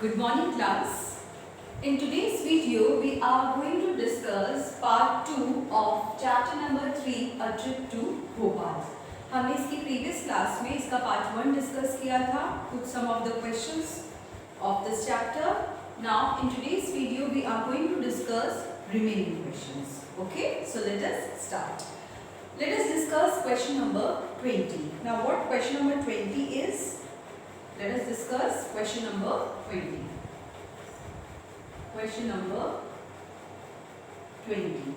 Good morning class. In today's video we are going to discuss part 2 of chapter number 3 A Trip to Bhopal. हमने इसकी previous class में इसका part 1 discuss किया था, कुछ some of the questions of this chapter. Now in today's video we are going to discuss remaining questions. Okay, so let us start. Let us discuss question number 20. Now what question number 20 is? Let us discuss question number 20. Question number 20.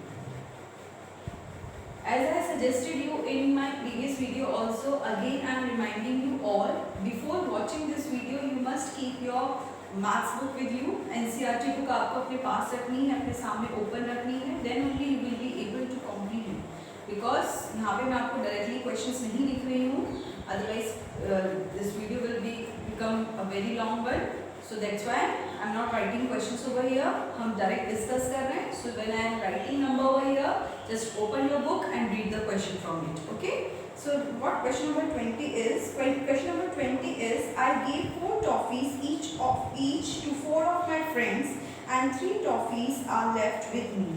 As I suggested you in my previous video also, again I am reminding you all, before watching this video you must keep your maths book with you. NCERT book आपको अपने पास रखनी है, अपने सामने open रखनी है, then only you will be able to comprehend. Because यहाँ पे मैं आपको directly questions नहीं लिख रही हूँ, otherwise this video will become a very long one. So that's why I am not writing questions over here. हम direct discuss कर रहे हैं. So when I am writing number over here, just open your book and read the question from it. Okay? So what question number 20 is? Question number 20 is: I gave 4 toffees each to 4 of my friends, and 3 toffees are left with me.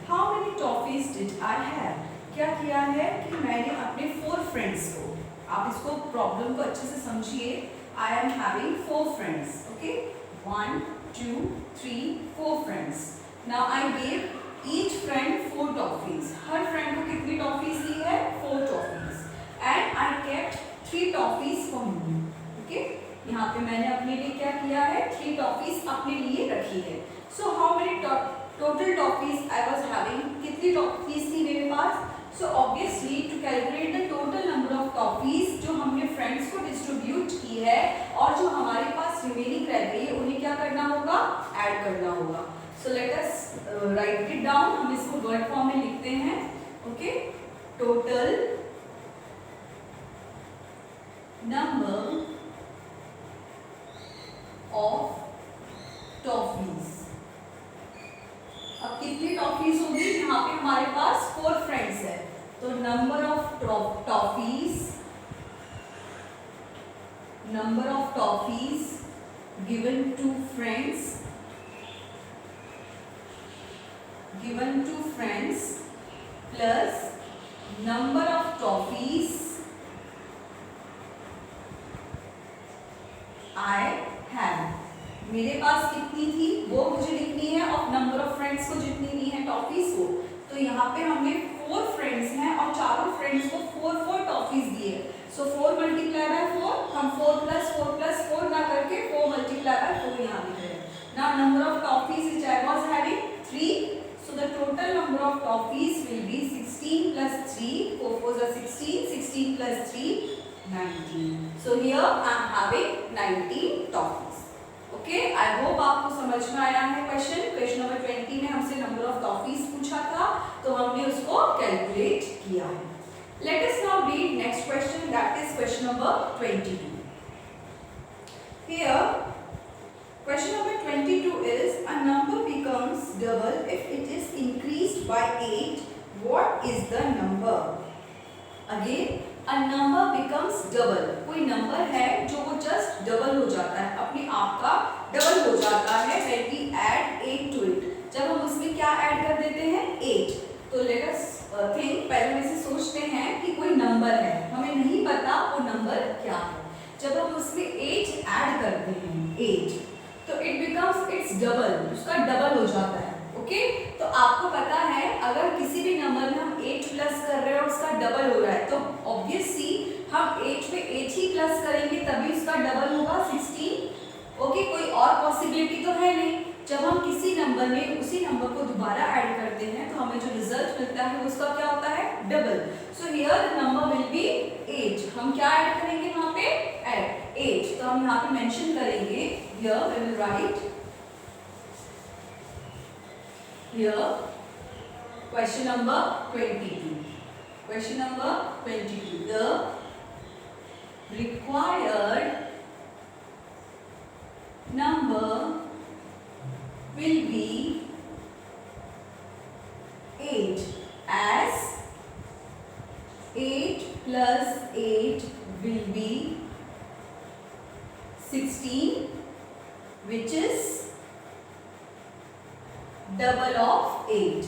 How many toffees did I have? क्या किया है कि मैंने अपने 4 friends को, आप इसको problem को अच्छे से समझिए. I am having 4 friends. Okay, 1, 2, 3, 4 friends. Now I gave each friend 4 toffees. Her friend को कितनी toffees दी है? 4 toffees. And I kept 3 toffees for me. Okay, यहाँ पे मैंने अपने लिए क्या किया है? 3 toffees अपने लिए रखी है. So how many total toffees I was having? कितनी toffees थी मेरे पास? So obviously to calculate the total number of toffees जो हमने friends को distribute की है और जो हमारे पास remaining रह गई है उन्हें क्या करना होगा? Add करना होगा. So let us write it down. हम इसको word form में लिखते हैं. Okay, total number of toffees. अब कितनी टॉफीज होगी? यहाँ पे हमारे पास 4 फ्रेंड्स है, तो number of toffees given to friends plus number of toffees I have. मेरे पास कितनी थी वो मुझे लिखनी है और नंबर ऑफ फ्रेंड्स को जितनी ली है टॉफीज को. तो यहाँ पे हमने 4 फ्रेंड्स हैं और चारों फ्रेंड्स को 4 टॉफीज दिए. सो 4 मल्टीप्लाई बाय 4, हम 4 प्लस 4 ना करके 4 मल्टीप्लाई बाय 4 यहाँ लिख रहे हैं. Now number of toffees which I was having 3. So the total number of toffees will be 16 plus 3, 4 4s are 16, 16 plus 3 19. So here I am having 19 toffees. Okay, I hope आपको समझ में आया है question number 20 में हमसे number of toffees पूछा था, तो हमने उसको कैलकुलेट किया है. Let us now read next question, that is question number 22. Here question number 22 is a number becomes double if it is increased by 8. What is the number? Again A number becomes double. कोई number है जो वो just double हो जाता है, अपने आप का डबल हो जाता है when we add 8 to it. जब हम उसमें क्या ऐड कर देते हैं? 8. तो let us think, पहले हम इसे सोचते हैं कि कोई नंबर है, हमें नहीं पता वो नंबर क्या है. जब हम उसमें 8 ऐड करते हैं 8, तो it becomes its double, उसका डबल हो जाता है. ओके, तो आपको पता है अगर किसी भी नंबर में हम 8 प्लस कर रहे हैं और उसका डबल हो रहा है, तो ऑब्वियसली हम 8 पे 8 ही प्लस करेंगे तभी उसका डबल होगा 16. ओके, कोई और पॉसिबिलिटी तो है नहीं. जब हम किसी नंबर में उसी नंबर को दोबारा ऐड करते हैं तो हमें जो रिजल्ट मिलता है उसका क्या होता है? Double. So here the number will be 8. हम क्या ऐड करेंगे वहां पे? ऐड 8. तो हम यहाँ पे मेंशन करेंगे, here we will write here question number 22. Question number 22. The required number will be 8, as 8 plus 8 will be 16. which is double of 8.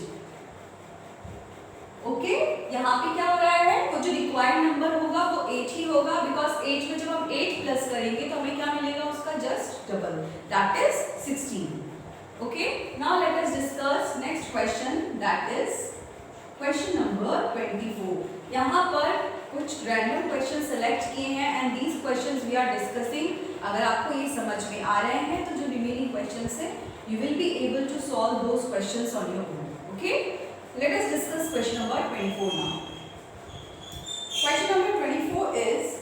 Okay, यहाँ पे क्या हो रहा है, वो जो रिक्वायर्ड नंबर होगा वो 8 ही होगा, बिकॉज 8 में जब हम 8 प्लस करेंगे तो हमें क्या मिलेगा उसका just double, that is 16. Okay, now let us discuss next question, that is question number 24. यहाँ पर कुछ रैंडम क्वेश्चन सेलेक्ट किए हैं and these questions we are discussing. अगर आपको ये समझ में आ रहे हैं तो जो रिमेनिंग क्वेश्चंस है you will be able to solve those questions on your own. Okay, let us discuss question number 24 now. Question number 24 is,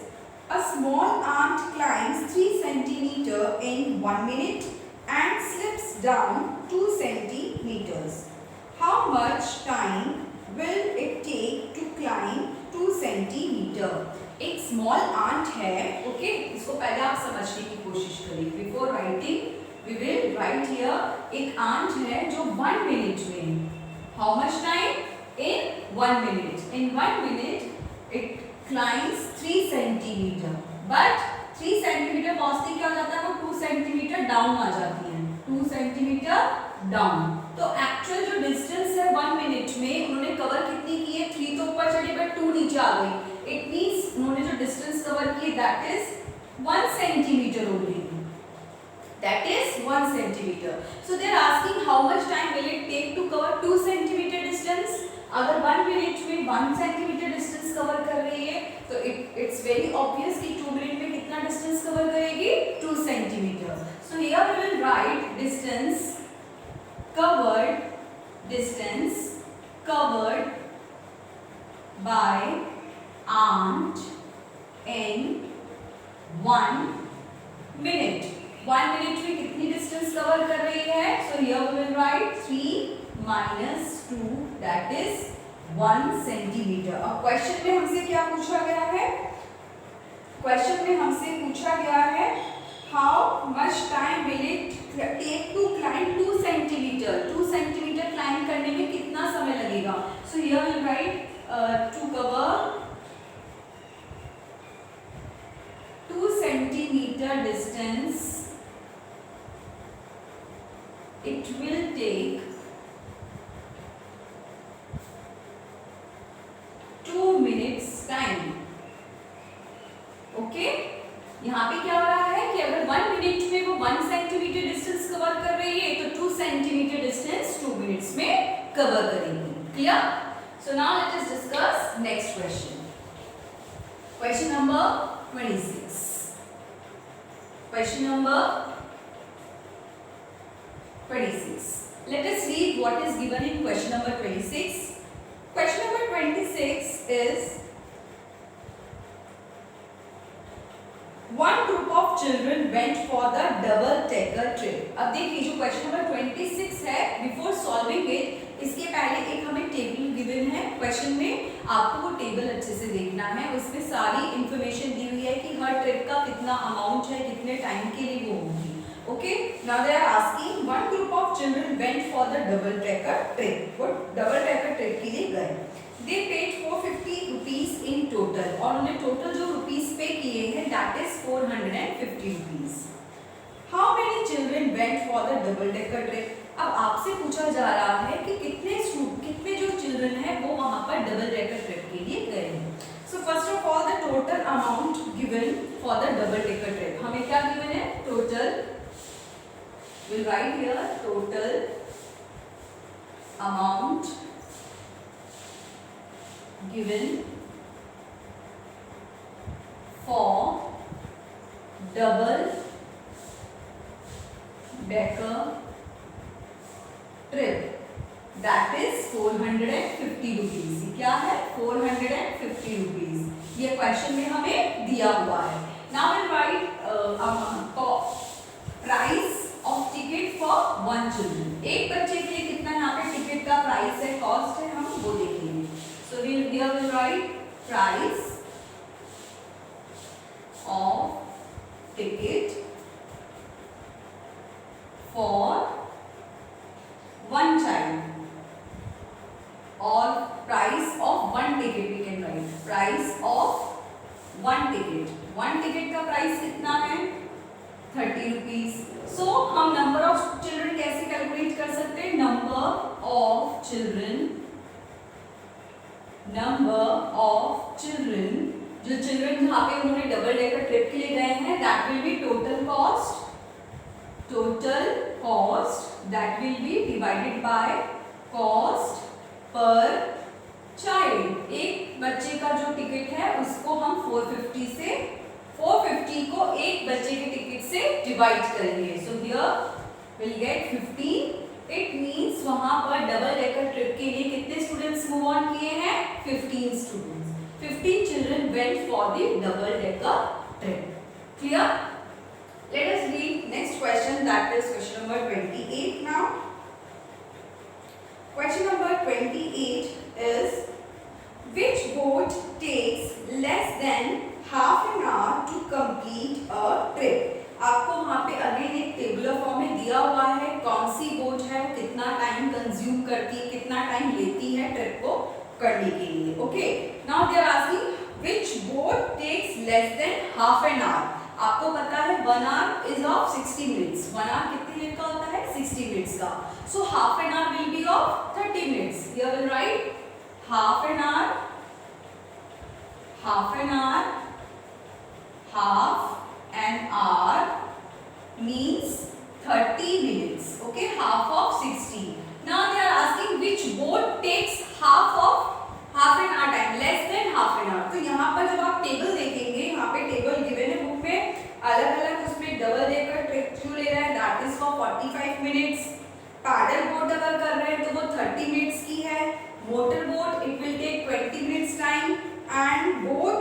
a small ant climbs 3 centimeter in 1 minute and slips down 2 centimeters. How much time will it take to climb 2 centimeter? एक small ant है, okay, इसको पहले आप समझने की कोशिश करिए. Before writing we will write here, एक आंट है जो 1 मिनट में, how much time? In 1 minute. In 1 minute it climbs 3 centimeter. But 3 centimeter पहुंचते क्या हो जाता है, वो 2 centimeter डाउन आ जाती है, 2 centimeter डाउन. तो एक्चुअल जो डिस्टेंस है 1 मिनट में उन्होंने कवर कितनी की है, 3 तो ऊपर चढ़ी बट 2 नीचे आ गई. इट मींस उन्होंने जो डिस्टेंस कवर की that is 1 centimetre only. That is 1 centimeter. So they are asking how much time will it take to cover 2 centimeter distance. अगर 1 minute में 1 centimeter distance cover कर रही है तो it's very obvious कि 2 minute में कितना distance cover करेगी, 2 centimeter. So here we will write distance covered by ant in 1 minute. 1 minute में कितनी डिस्टेंस कवर कर रही है, so here we will write 3 minus 2 that is 1 centimetre. अब क्वेश्चन में हमसे क्या पूछा गया है, क्वेश्चन में हमसे पूछा गया है how much time will it take to climb 2 centimetre. 2 centimetre climb करने में कितना समय लगेगा. So here we will write to cover 2 centimeter distance it will take 2 minutes time. Okay, यहाँ पे क्या हो रहा है कि अगर 1 मिनट में वो 1 सेंटीमीटर डिस्टेंस कवर कर रही है तो 2 सेंटीमीटर डिस्टेंस 2 मिनट्स में कवर करेगी. Clear? So now let us discuss next question. Question number 26. Question number 26. Let us read what is given in question number 26. Question number 26 is, one group of children went for the double decker trip. अब देखिए जो question number 26 है, before solving it इसके पहले एक हमें table given है question में. आपको वो टेबल अच्छे से देखना है, उसमें सारी इंफॉर्मेशन दी हुई है कि हर ट्रिप का कितना अमाउंट है, कितने टाइम के लिए वो होगी. Okay, now they are asking one group of children went for the double tracker trip. वो डबल ट्रैकर ट्रिप के लिए गए. They paid 450 rupees in total, और उन्होंने टोटल जो रुपीज पे किए हैं that is 450 rupees. How many children went for the double decker trip. अब आपसे पूछा जा रहा है कि कितने जो चिल्ड्रन है वो वहां पर डबल डेकर ट्रिप के लिए गए हैं. So first of all the total amount given for the double decker trip. हमें क्या गिवन है, total, we'll write here total amount given for double decker trip that is 450 rupees. क्या है, 450 rupees. ये क्वेश्चन में हमें दिया हुआ है. Now we'll write price of ticket for 1 children. एक बच्चे के लिए कितना यहाँ पे टिकट का प्राइस है, कॉस्ट है, हम वो देखेंगे. So we will write price of ticket for 1 child, और price of 1 ticket we can write price of 1 ticket. 1 ticket का प्राइस कितना है, 30 रुपीज। सो हम नंबर ऑफ चिल्ड्रन कैसे कैलकुलेट कर सकते हैं? नंबर ऑफ चिल्ड्रन जो चिल्ड्रन जहाँ पे उन्होंने डबल डेकर ट्रिप के लिए गए हैं, that will be total cost that will be divided by cost per child. एक बच्चे का जो टिकट है उसको हम 450 को एक बच्चे के टिकट से डिवाइड करेंगे। So here will get 15। It means वहां पर डबल डेकर ट्रिप के लिए कितने स्टूडेंट्स मूव ऑन किए हैं? 15 students. 15 children went for the double decker trip. Clear? Let us read next question, that is question number 28 now. Question number 28 is, which boat takes less than half an hour to complete a trip? आपको वहाँ पे again एक tabular form में दिया हुआ है कौन सी boat है, कितना टाइम कंज्यूम करती है, कितना टाइम लेती है ट्रिप को करने के लिए। Okay, now they are asking which boat takes less than half an hour. आपको पता है 1 hour is of 60 minutes. 1 hour कितनी देर का होता है? 60 मिनट्स का। So half an hour will be of 30 minutes. Here will write half an hour means 30 minutes. Okay, half of 60. Now they are asking which boat takes half an hour time, less than half an hour. तो यहाँ पर जब आप table देखेंगे, यहाँ पे table given है book में, अलग अलग उसमें डबल डेकर ट्रिप क्यों ले रहा है, that is for 45 minutes. Paddle boat अगर कर रहे हैं तो वो 30 मिनट्स की है। Motor boat it will take 20 minutes time, and boat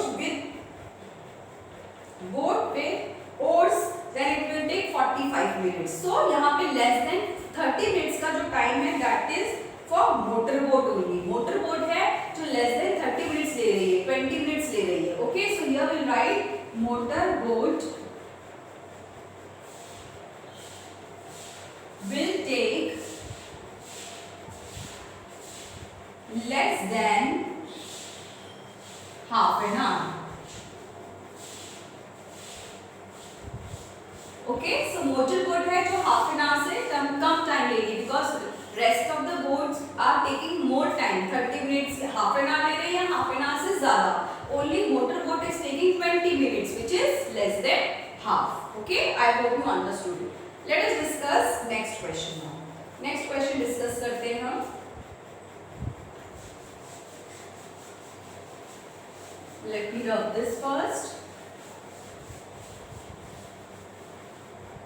with oars then it will take 45 minutes. So यहाँ पे less than 30 minutes का जो टाइम है that is for motor boat only. Motor boat है जो less than 30 minutes ले रही है, 20 minutes ले रही है। Okay, so here we'll write motor boat will take less than half an hour. Okay, so motor boat है जो हाफ एन आवर से कम टाइम लेगी, because rest of the boats are taking more time. 30 minutes half an hour ले रही है, half an hour से ज्यादा। Only motor boat is taking 20 minutes which is less than half. Okay, I hope you understood it. Let us discuss next question now. Next question discuss करते हैं हम। Let me rub this first.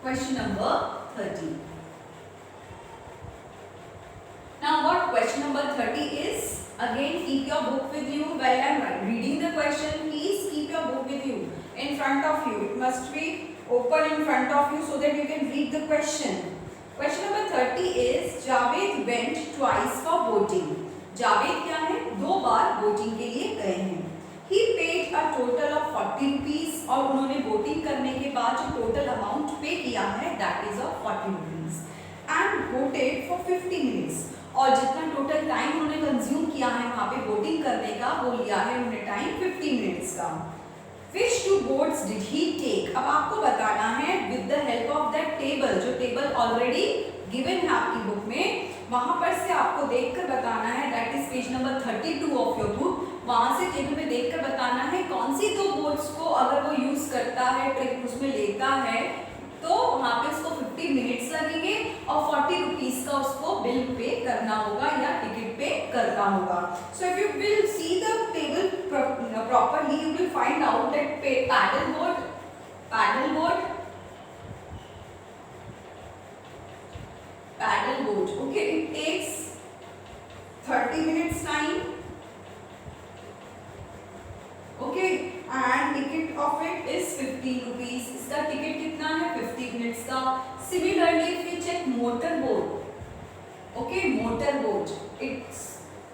Question number 30. Now what question number 30 is? Again keep your book with you while I am reading the question. Please keep your book with you in front of you. It must be open in front of you so that you can read the question. Question number 30 is, Javed went twice for boating. Javed क्या है? 2 बार boating के लिए गए हैं। He paid a total of 40 rupees, और उन्होंने boating करने के बाद जो टोटल अमाउंट पे किया है that is of 40 rupees and boated for 50 minutes, और जितना टोटल टाइम उन्होंने कंज्यूम किया है वहाँ पे बोटिंग करने का वो लिया है उन्होंने टाइम 50 मिनट्स का। Which 2 boats did he take? अब आपको बताना है with the help of that table, जो टेबल ऑलरेडी गिवन है आपकी बुक में, वहां पर से आपको देखकर बताना है, that is page number 32 of your book. वहां से टेबल में देखकर बताना है कौन सी 2 बोट्स को अगर वो यूज करता है, ट्रिप उसमें लेता है, तो वहां पे उसको 50 मिनट्स लगेंगे और 40 रुपीज का उसको बिल पे करना होगा या टिकट पे करना होगा। So if you will see the table properly you will find out that paddle boat, okay, it takes 30 minutes time, okay, and ticket of it is 15 rupees. इसका ticket कितना है? 50 minutes का। Similarly, if you check motor boat, okay, motor boat, its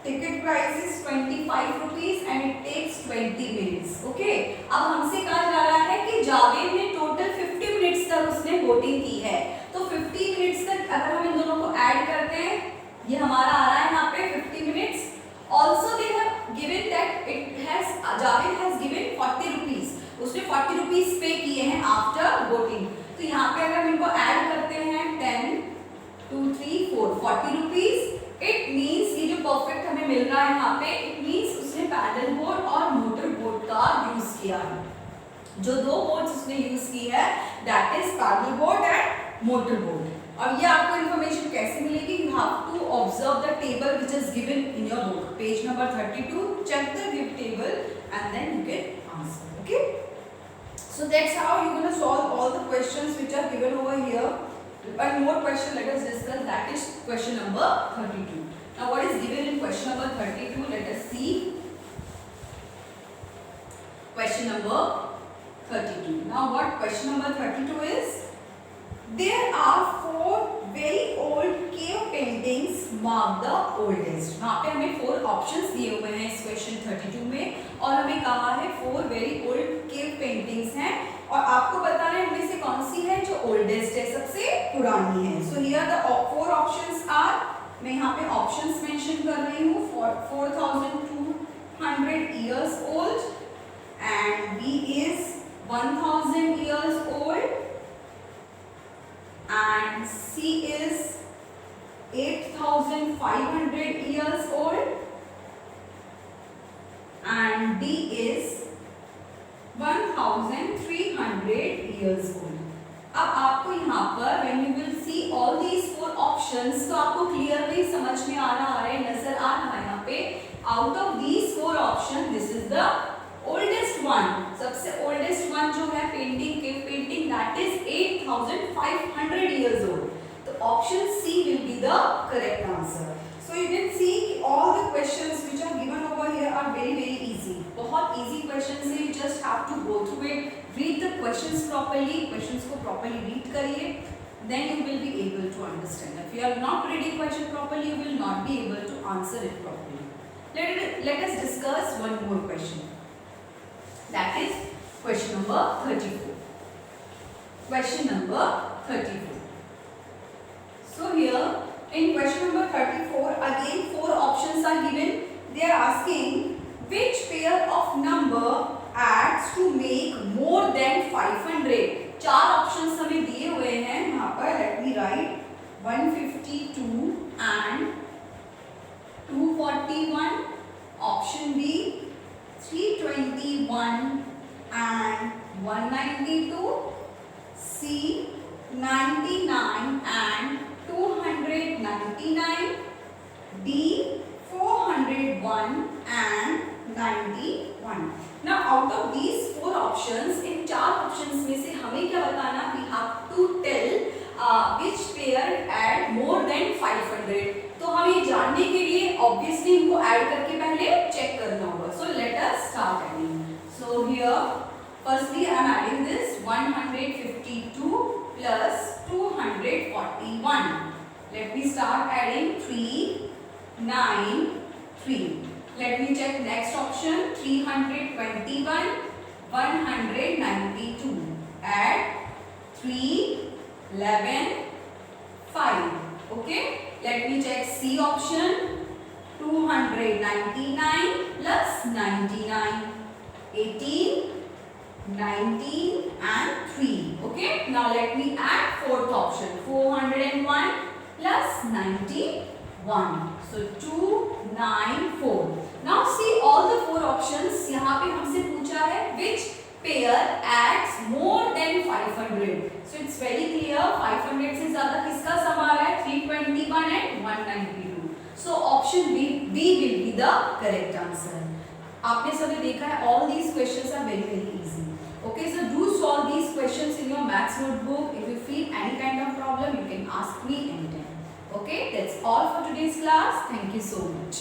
ticket price is 25 rupees and it takes 20 minutes, okay। अब हमसे कहा जा रहा है कि जावेद ने टोटल 50 मिनट्स तक उसने बोटिंग की है, तो 50 मिनट्स तक अगर हम इन दोनों को ऐड करते हैं, ये हमारा आ रहा है यहाँ पे 50 minutes. Also they have given that Javed has given 40 rupees, उसने 40 रुपीज पे किए हैं आफ्टर बोटिंग, तो यहाँ यहाँ पे, इट मीन्स उसने पैडल बोर्ड और मोटर बोट का यूज किया है। जो दो बोर्ड्स उसने यूज की है that is paddle boat and motor boat. अब ये आपको इन्फॉर्मेशन कैसे मिलेगी? You have to observe the table which is given in your book, page number 32, check the give table and then you can answer. Okay, so that's how you're going to solve all the questions which are given over here. One more question let us discuss, that is question number 32. Now what is given in question number 32? Let us see question number 32. Now what question number 32 is? There are 4 very old cave paintings marked the oldest. वहाँ पे हमें 4 options दिए हुए हैं इस question 32 में और हमें कहा है 4 वेरी ओल्ड केव पेंटिंग्स हैं और आपको बताना है इनमें से कौन सी है जो ओल्डेस्ट है, सबसे पुरानी है। So here the 4 options are, मैं यहाँ पे ऑप्शंस मेंशन कर रही हूँ, 4200 years old and B is 1000 years old and C is 8500 years old and D is 1300 years old. अब आपको यहाँ पर when you will see all these 4 options तो आपको clearly समझ में आ रहा है, नजर आ रहा है यहाँ पे out of these 4 options this is the oldest one, सबसे oldest one जो है पेंटिंग के painting that is 8500 years old. तो option C will be the correct answer. So you can see all the questions which are given over here are very easy. बहुत easy questions है, you just have to go through it, read the questions properly, questions को properly read करिए, then you will be able to understand. If you are not reading question properly, you will not be able to answer it properly. Let us discuss one more question. That is question number 34. Question number 34. So here in question number 34 again 4 options are given. They are asking which pair of number adds to make more than 500. 4 options हमें दिए हुए हैं यहाँ पर, let me write 152 and 241. Option B 321 and 192. C 99 and 299. D 401 and 91. Now out of these 4 options, in 4 options में से हमें क्या बताना? We have to tell which pair add more than 500. तो हमें ये जानने के लिए obviously इनको ऐड करके पहले चेक करना होगा. So let us start adding. So here firstly I am adding this 152 plus 241. Let me start adding 3, 9, 3. Let me check next option 321, 192. Add 3, 11, 5. Okay. Let me check C option 299 plus 99. 18, 19 and 3. Okay. Now let me add 4th option 401 plus 91. So 294. Now see all the 4 options. यहाँ पे हमसे पूछा है which pair adds more than 500. So it's very clear 500 से ज़्यादा किसका सम आ रहा है? 321 and 192. So option B will be the correct answer. आपने सभी देखा है all these questions are very easy. Okay, so do solve these questions in your maths notebook. If you feel any kind of problem, you can ask me anytime. Okay, that's all for today's class. Thank you so much.